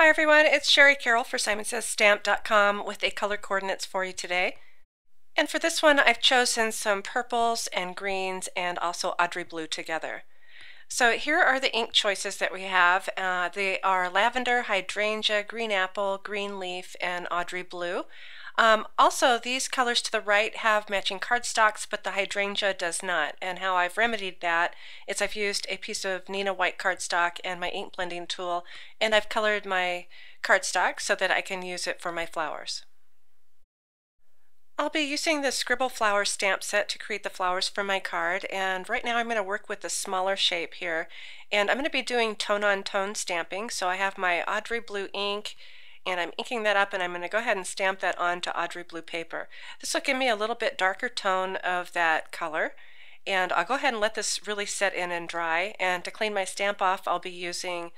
Hi everyone, it's Shari Carroll for SimonsSaysStamp.com with a color coordinates for you today. And for this one I've chosen some purples and greens and also Audrey blue together. So here are the ink choices that we have. They are lavender, hydrangea, green apple, green leaf, and Audrey blue. Also, these colors to the right have matching cardstocks, but the hydrangea does not. And how I've remedied that is I've used a piece of Nina white cardstock and my ink blending tool, and I've colored my cardstock so that I can use it for my flowers. I'll be using the Scribble Flower stamp set to create the flowers for my card, and right now I'm going to work with the smaller shape here, and I'm going to be doing tone-on-tone stamping. So I have my Audrey blue ink, and I'm inking that up, and I'm going to go ahead and stamp that onto Audrey blue paper. This will give me a little bit darker tone of that color, and I'll go ahead and let this really set in and dry. And to clean my stamp off, I'll be using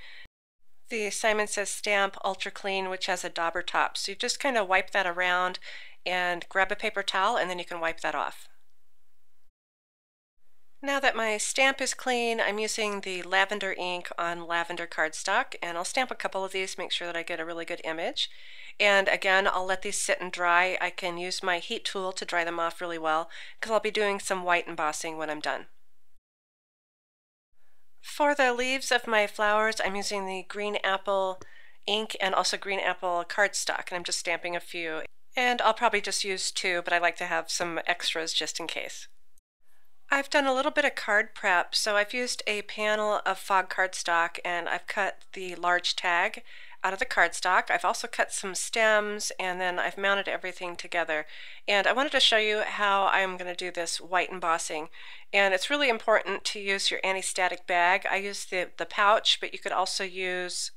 the Simon Says Stamp Ultra Clean, which has a dauber top. So you just kind of wipe that around and grab a paper towel, and then you can wipe that off. Now that my stamp is clean, I'm using the lavender ink on lavender cardstock, and I'll stamp a couple of these, make sure that I get a really good image. And again, I'll let these sit and dry. I can use my heat tool to dry them off really well, because I'll be doing some white embossing when I'm done. For the leaves of my flowers, I'm using the green apple ink and also green apple cardstock, and I'm just stamping a few. And I'll probably just use two, but I like to have some extras just in case. I've done a little bit of card prep, so I've used a panel of fog cardstock and I've cut the large tag out of the cardstock. I've also cut some stems, and then I've mounted everything together. And I wanted to show you how I'm going to do this white embossing. And it's really important to use your anti-static bag. I use the pouch, but you could also use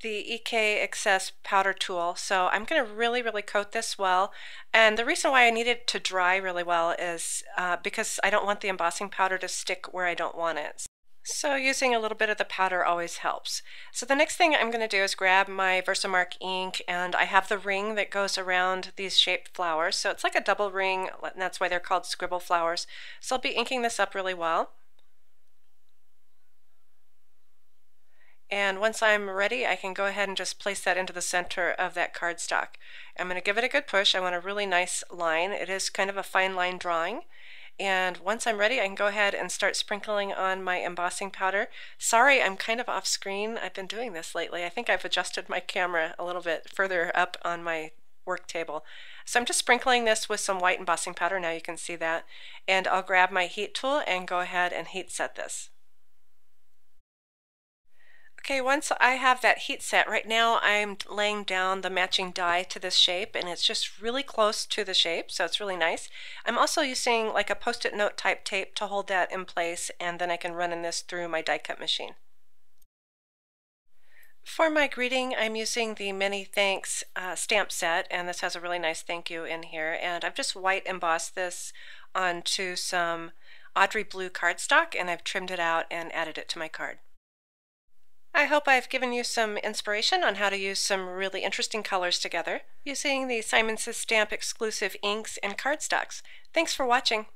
the EK Access powder tool. So I'm going to really coat this well, and the reason why I need it to dry really well is because I don't want the embossing powder to stick where I don't want it. So using a little bit of the powder always helps. So the next thing I'm going to do is grab my Versamark ink, and I have the ring that goes around these shaped flowers. So it's like a double ring, and that's why they're called scribble flowers. So I'll be inking this up really well. And once I'm ready, I can go ahead and just place that into the center of that cardstock. I'm going to give it a good push. I want a really nice line. It is kind of a fine line drawing. And once I'm ready, I can go ahead and start sprinkling on my embossing powder. Sorry, I'm kind of off screen. I've been doing this lately. I think I've adjusted my camera a little bit further up on my work table. So I'm just sprinkling this with some white embossing powder. Now you can see that. And I'll grab my heat tool and go ahead and heat set this. Okay, once I have that heat set, right now I'm laying down the matching die to this shape, and it's just really close to the shape, so it's really nice. I'm also using like a post-it note type tape to hold that in place, and then I can run this through my die cut machine. For my greeting, I'm using the Many Thanks stamp set, and this has a really nice thank you in here, and I've just white embossed this onto some Audrey blue cardstock, and I've trimmed it out and added it to my card. I hope I've given you some inspiration on how to use some really interesting colors together using the Simon Says Stamp exclusive inks and cardstocks. Thanks for watching.